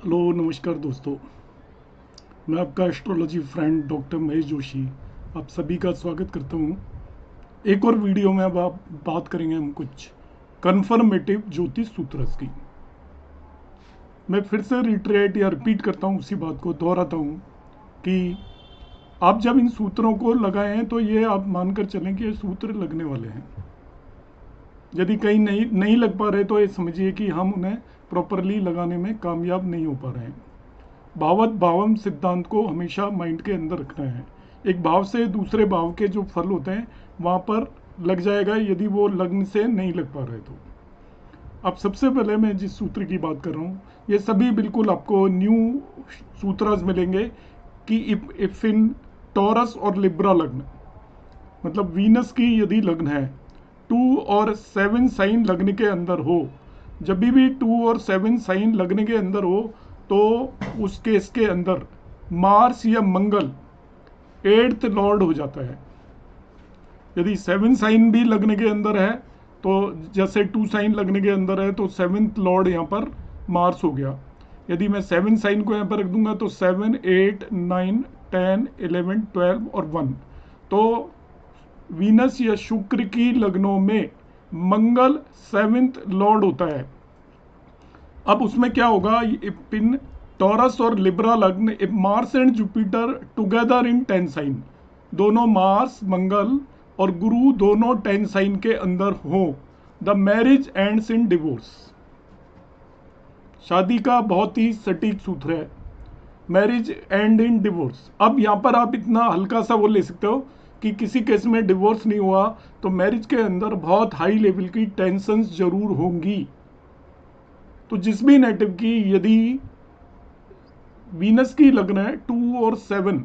Hello नमस्कार दोस्तों। मैं आपका astrology friend doctor Mahesh Joshi आप सभी का स्वागत करता हूँ। एक और वीडियो में अब आप बात करेंगे हम कुछ कन्फर्मेटिव ज्योतिष सूत्र की। मैं फिर से रिट्रेट या रिपीट करता हूँ, उसी बात को दोहराता हूँ कि आप जब इन सूत्रों को लगाए हैं तो ये आप मानकर चलें कि ये सूत्र लगने वाले हैं। यदि कहीं नहीं नहीं लग पा रहे तो ये समझिए कि हम उन्हें प्रॉपरली लगाने में कामयाब नहीं हो पा रहे हैं। भावत भावम सिद्धांत को हमेशा माइंड के अंदर रखना है। एक भाव से दूसरे भाव के जो फल होते हैं वहाँ पर लग जाएगा, यदि वो लग्न से नहीं लग पा रहे तो। अब सबसे पहले मैं जिस सूत्र की बात कर रहा हूँ, ये सभी बिल्कुल आपको न्यू सूत्रास मिलेंगे कि इफ इन टॉरस और लिब्रा लग्न, मतलब वीनस की यदि लग्न है 2 और 7 साइन लगने के अंदर हो, जब भी 2 और 7 साइन लगने के अंदर हो तो उस केस के अंदर मार्स या मंगल 8th लॉर्ड हो जाता है। यदि 7 साइन भी लगने के अंदर है तो जैसे 2 साइन लगने के अंदर है तो 7th लॉर्ड यहाँ पर मार्स हो गया। यदि मैं 7 साइन को यहाँ पर रख दूंगा तो 7, 8, 9, 10, 11, 12 और 1, तो वीनस या शुक्र की लग्नों में मंगल 7th लॉर्ड होता है। अब उसमें क्या होगा, इन टॉरस और लिब्रा लग्न, Mars and Jupiter together in 10 sign, दोनों मार्स मंगल और गुरु दोनों 10 साइन के अंदर हो, the marriage ends in divorce. शादी का बहुत ही सटीक सूत्र है, मैरिज एंड इन डिवोर्स। अब यहाँ पर आप इतना हल्का सा वो ले सकते हो कि किसी केस में डिवोर्स नहीं हुआ तो मैरिज के अंदर बहुत हाई लेवल की टेंशन्स जरूर होंगी। तो जिस भी नेटिव की यदि वीनस की लग्न है 2 और 7,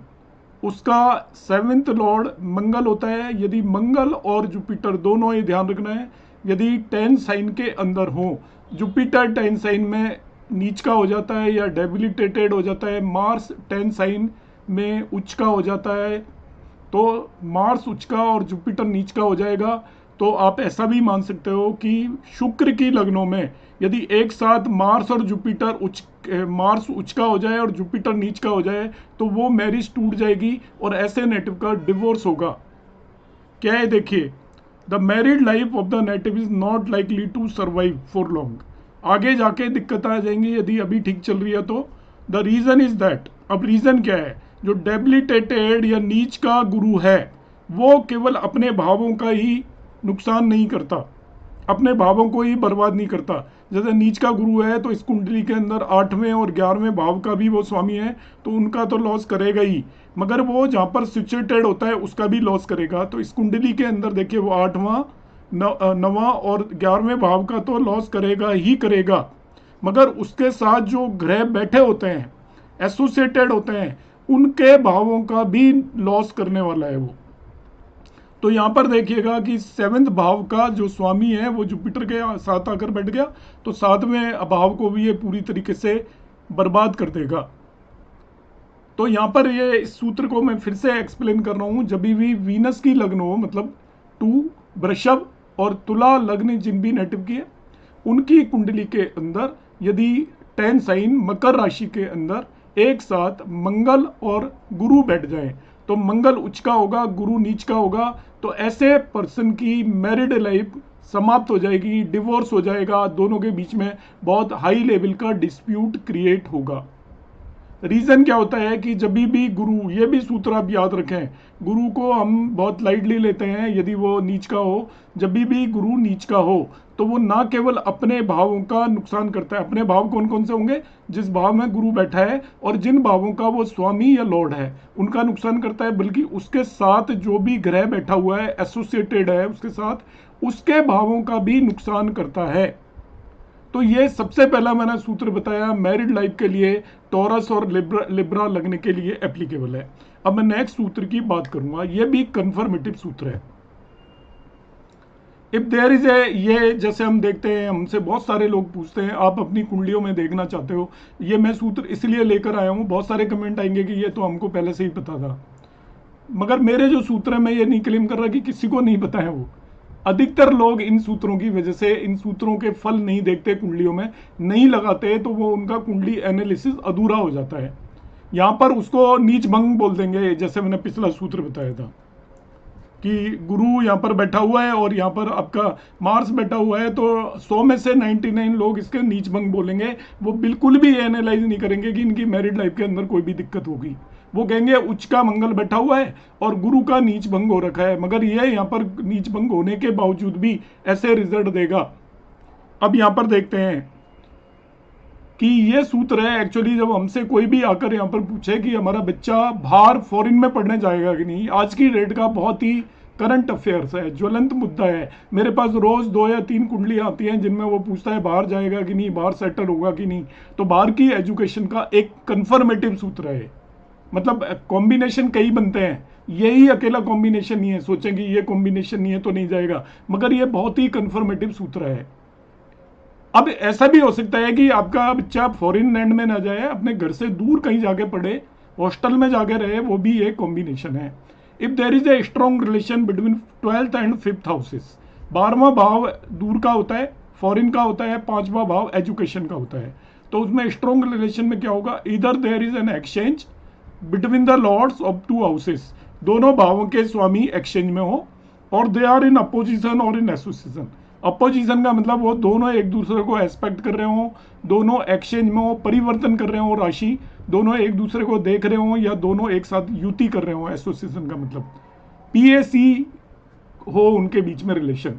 उसका 7th लॉर्ड मंगल होता है। यदि मंगल और जुपिटर दोनों, ये ध्यान रखना है, यदि 10 साइन के अंदर हो, जुपिटर 10 साइन में नीच का हो जाता है या डेबिलिटेटेड हो जाता है, मार्स 10 साइन में उच्च का हो जाता है, तो मार्स उच्च का और जुपिटर नीच का हो जाएगा। तो आप ऐसा भी मान सकते हो कि शुक्र की लग्नों में यदि एक साथ मार्स और जुपिटर मार्स उच्च का हो जाए और जुपिटर नीच का हो जाए तो वो मैरिज टूट जाएगी और ऐसे नेटिव का डिवोर्स होगा। क्या है देखिए, the married life of the native is not likely to survive for long. आगे जाके दिक्कत आ जाएंगी यदि अभी ठीक चल रही है तो। द रीजन इज दैट, अब रीजन क्या है, जो डेबिलिटेटेड या नीच का गुरु है वो केवल अपने भावों का ही नुकसान नहीं करता, अपने भावों को ही बर्बाद नहीं करता। जैसे नीच का गुरु है तो इस कुंडली के अंदर 8वें और 11वें भाव का भी वो स्वामी है, तो उनका तो लॉस करेगा ही, मगर वो जहाँ पर सिचुएटेड होता है उसका भी लॉस करेगा। तो इस कुंडली के अंदर देखिए वो 8वां, 9वां और 11वें भाव का तो लॉस करेगा ही करेगा, मगर उसके साथ जो ग्रह बैठे होते हैं, एसोसिएटेड होते हैं, उनके भावों का भी लॉस करने वाला है वो। तो यहाँ पर देखिएगा कि 7th भाव का जो स्वामी है वो जुपिटर के साथ आकर बैठ गया, तो 7वें भाव को भी ये पूरी तरीके से बर्बाद कर देगा। तो यहाँ पर ये इस सूत्र को मैं फिर से एक्सप्लेन कर रहा हूँ, जब भी वीनस की लग्न हो, मतलब 2, वृषभ और तुला लग्न जिन भी नेटिव की है, उनकी कुंडली के अंदर यदि 10 साइन मकर राशि के अंदर एक साथ मंगल और गुरु बैठ जाए, तो मंगल उच्च का होगा, गुरु नीच का होगा, तो ऐसे पर्सन की मैरिड लाइफ समाप्त हो जाएगी, डिवोर्स हो जाएगा, दोनों के बीच में बहुत हाई लेवल का डिस्प्यूट क्रिएट होगा। रीजन क्या होता है कि जब भी गुरु, ये भी सूत्र आप याद रखें, गुरु को हम बहुत लाइटली लेते हैं यदि वो नीच का हो। जब भी गुरु नीच का हो तो वो ना केवल अपने भावों का नुकसान करता है, अपने भाव कौन कौन से होंगे, जिस भाव में गुरु बैठा है और जिन भावों का वो स्वामी या लॉर्ड है उनका नुकसान करता है, बल्कि उसके साथ जो भी ग्रह बैठा हुआ है, एसोसिएटेड है उसके साथ, उसके भावों का भी नुकसान करता है। तो ये सबसे पहला मैंने सूत्र बताया मैरिड लाइफ के लिए, टॉरस और लिब्रा लगने के लिए एप्लीकेबल है। अब मैं नेक्स्ट सूत्र की बात करूंगा, ये भी कंफर्मेटिव सूत्र है। इफ देयर इज ए, ये जैसे हम देखते हैं, हमसे बहुत सारे लोग पूछते हैं आप अपनी कुंडलियों में देखना चाहते हो, ये मैं सूत्र इसलिए लेकर आया हूँ, बहुत सारे कमेंट आएंगे कि ये तो हमको पहले से ही पता था, मगर मेरे जो सूत्र है मैं ये नहीं क्लेम कर रहा कि किसी को नहीं पता है वो, अधिकतर लोग इन सूत्रों की वजह से इन सूत्रों के फल नहीं देखते, कुंडलियों में नहीं लगाते, तो वो उनका कुंडली एनालिसिस अधूरा हो जाता है। यहां पर उसको नीच भंग बोल देंगे, जैसे मैंने पिछला सूत्र बताया था कि गुरु यहाँ पर बैठा हुआ है और यहाँ पर आपका मार्स बैठा हुआ है, तो 100 में से 99 लोग इसके नीच भंग बोलेंगे। वो बिल्कुल भी एनालाइज नहीं करेंगे कि इनकी मैरिड लाइफ के अंदर कोई भी दिक्कत होगी। वो कहेंगे उच्च का मंगल बैठा हुआ है और गुरु का नीच भंग हो रखा है, मगर ये यहाँ पर नीच भंग होने के बावजूद भी ऐसे रिजल्ट देगा। अब यहाँ पर देखते हैं कि ये सूत्र है एक्चुअली, जब हमसे कोई भी आकर यहाँ पर पूछे कि हमारा बच्चा बाहर फॉरेन में पढ़ने जाएगा कि नहीं, आज की डेट का बहुत ही करंट अफेयर्स है, ज्वलंत मुद्दा है। मेरे पास रोज 2 या 3 कुंडलियां आती हैं जिनमें वो पूछता है बाहर जाएगा कि नहीं, बाहर सेटल होगा कि नहीं। तो बाहर की एजुकेशन का एक कन्फर्मेटिव सूत्र है, मतलब कॉम्बिनेशन कई बनते हैं, यही अकेला कॉम्बिनेशन नहीं है। सोचें कि ये कॉम्बिनेशन नहीं है तो नहीं जाएगा, मगर ये बहुत ही कन्फर्मेटिव सूत्र है। अब ऐसा भी हो सकता है कि आपका बच्चा फॉरेन लैंड में ना जाए, अपने घर से दूर कहीं जाके पढ़े, हॉस्टल में जाके रहे, वो भी एक कॉम्बिनेशन है। If there is a strong relation between 12th and 5th houses, 12वां भाव दूर का होता है, फॉरेन का होता है, 5वां भाव एजुकेशन का होता है। तो उसमें स्ट्रॉन्ग रिलेशन में क्या होगा, इधर there is an exchange between the lords of 2 houses, दोनों भावों के स्वामी एक्सचेंज में हो, और दे आर इन अपोजिशन और इन एसोसिएशन। अपोजिशन का मतलब वो दोनों एक दूसरे को एस्पेक्ट कर रहे हो, दोनों एक्सचेंज में हो, परिवर्तन कर रहे हो राशि, दोनों एक दूसरे को देख रहे हो, या दोनों एक साथ युति कर रहे हो। एसोसिएशन का मतलब पीएसी हो, उनके बीच में रिलेशन,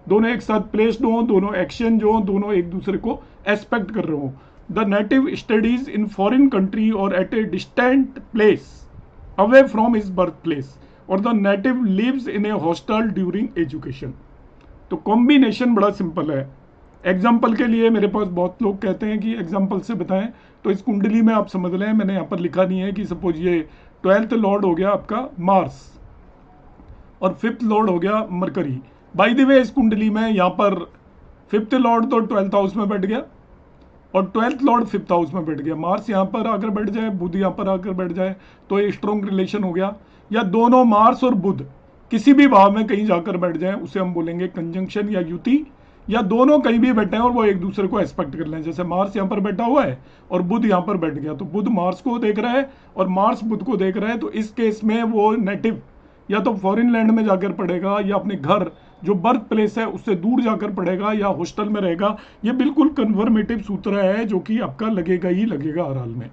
दोनों एक साथ प्लेस्ड हो, दोनों एक्सचेंज हो, दोनों एक दूसरे को एस्पेक्ट कर रहे हो। The native studies in foreign country और at a distant place away from his birth place, और the native lives in a hostel during education. तो कॉम्बिनेशन बड़ा सिंपल है। एग्जाम्पल के लिए मेरे पास बहुत लोग कहते हैं कि एग्जाम्पल से बताएं, तो इस कुंडली में आप समझ लें, मैंने यहाँ पर लिखा नहीं है कि सपोज ये 12th लॉर्ड हो गया आपका मार्स और 5th लॉर्ड हो गया मरकरी। बाय द वे इस कुंडली में यहाँ पर 5th लॉर्ड तो 12th हाउस में बैठ गया और 12th लॉर्ड 5th हाउस में बैठ गया। मार्स यहाँ पर आकर बैठ जाए, बुध यहाँ पर आकर बैठ जाए, तो ये स्ट्रॉन्ग रिलेशन हो गया। या दोनों मार्स और बुध किसी भी भाव में कहीं जाकर बैठ जाए, उसे हम बोलेंगे कंजंक्शन या युति। या दोनों कहीं भी बैठे हैं और वो एक दूसरे को एक्सपेक्ट कर लें, जैसे मार्स यहाँ पर बैठा हुआ है और बुध यहाँ पर बैठ गया, तो बुध मार्स को देख रहा है और मार्स बुध को देख रहा है। तो इस केस में वो नेटिव या तो फॉरेन लैंड में जाकर पढ़ेगा, या अपने घर जो बर्थ प्लेस है उससे दूर जाकर पढ़ेगा, या हॉस्टल में रहेगा। ये बिल्कुल कन्फर्मेटिव सूत्र है जो कि आपका लगेगा ही लगेगा हर हाल में।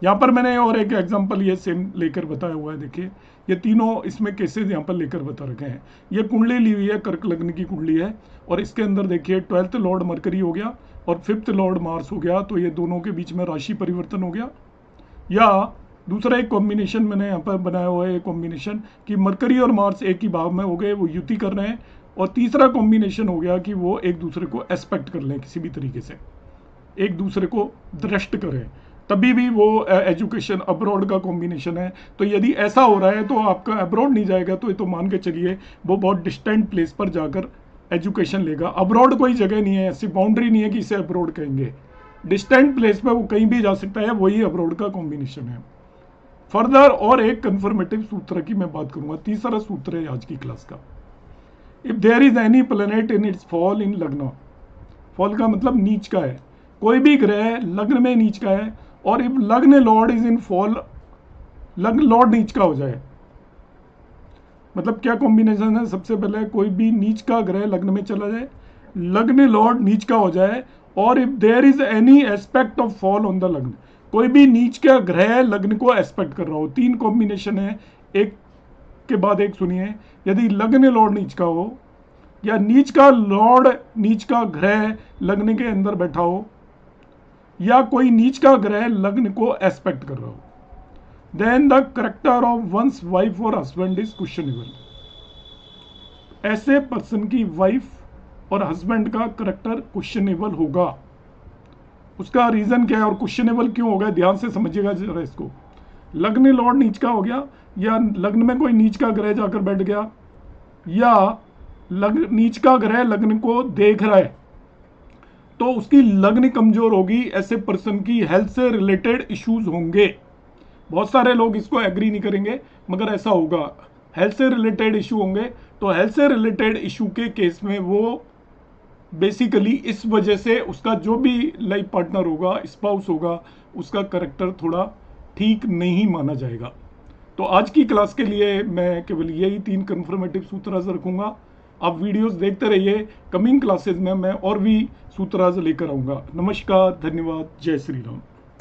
यहाँ पर मैंने और एक एग्जांपल ये सेम लेकर बताया हुआ है। देखिए ये तीनों इसमें केसेस यहाँ पर लेकर बता रखे हैं। ये कुंडली ली हुई है, कर्क लग्न की कुंडली है, और इसके अंदर देखिए 12th लॉर्ड मरकरी हो गया और 5th लॉर्ड मार्स हो गया, तो ये दोनों के बीच में राशि परिवर्तन हो गया। या दूसरा एक कॉम्बिनेशन मैंने यहाँ पर बनाया हुआ है, एक कॉम्बिनेशन कि मरकरी और मार्स एक ही भाव में हो गए, वो युति कर रहे हैं। और तीसरा कॉम्बिनेशन हो गया कि वो एक दूसरे को एस्पेक्ट कर लें, किसी भी तरीके से एक दूसरे को दृष्ट करें, तभी भी वो एजुकेशन अब्रॉड का कॉम्बिनेशन है। तो यदि ऐसा हो रहा है तो आपका अब्रॉड नहीं जाएगा, तो मान के चलिए वो बहुत डिस्टेंट प्लेस पर जाकर एजुकेशन लेगा। अब्रॉड कोई जगह नहीं है, ऐसी बाउंड्री नहीं है कि इसे अब्रॉड कहेंगे। डिस्टेंट प्लेस पर वो कहीं भी जा सकता है, वही अब्रॉड का कॉम्बिनेशन है। फर्दर और एक कंफर्मेटिव सूत्र की मैं बात करूंगा, तीसरा सूत्र है आज की क्लास का। If there is any planet in its fall in लग्न, फॉल का मतलब नीच का है, कोई भी ग्रह लग्न में नीच का है, और इफ लग्न लॉर्ड इज इन फॉल, लग्न लॉर्ड नीच का हो जाए, मतलब क्या कॉम्बिनेशन है, सबसे पहले कोई भी नीच का ग्रह लग्न में चला जाए, लग्न लॉर्ड नीच का हो जाए, और if there is any aspect of fall on the लग्न, कोई भी नीच का ग्रह लग्न को एस्पेक्ट कर रहा हो। 3 कॉम्बिनेशन है, एक के बाद एक सुनिए। यदि लग्न लॉर्ड नीच का हो, या नीच का लॉर्ड नीच का ग्रह लग्न के अंदर बैठा हो, या कोई नीच का ग्रह लग्न को एस्पेक्ट कर रहा हो, then the character of one's wife और हस्बैंड इज क्वेश्चनेबल। ऐसे पर्सन की वाइफ और हस्बैंड का करेक्टर क्वेश्चनेबल होगा। उसका रीजन क्या है और क्वेश्चनेबल क्यों होगा, ध्यान से समझिएगा जरा इसको। लग्न लॉर्ड नीच का हो गया, या लग्न में कोई नीच का ग्रह जाकर बैठ गया, या नीच का ग्रह लग्न को देख रहा है, तो उसकी लग्न कमजोर होगी। ऐसे पर्सन की हेल्थ से रिलेटेड इश्यूज होंगे। बहुत सारे लोग इसको एग्री नहीं करेंगे, मगर ऐसा होगा, हेल्थ से रिलेटेड इश्यू होंगे। तो हेल्थ से रिलेटेड इशू के केस में वो बेसिकली इस वजह से उसका जो भी लाइफ पार्टनर होगा, स्पाउस होगा, उसका करेक्टर थोड़ा ठीक नहीं माना जाएगा। तो आज की क्लास के लिए मैं केवल यही 3 कन्फर्मेटिव सूत्राज रखूंगा। आप वीडियोस देखते रहिए, कमिंग क्लासेस में मैं और भी सूत्राज लेकर आऊंगा। नमस्कार, धन्यवाद, जय श्री राम।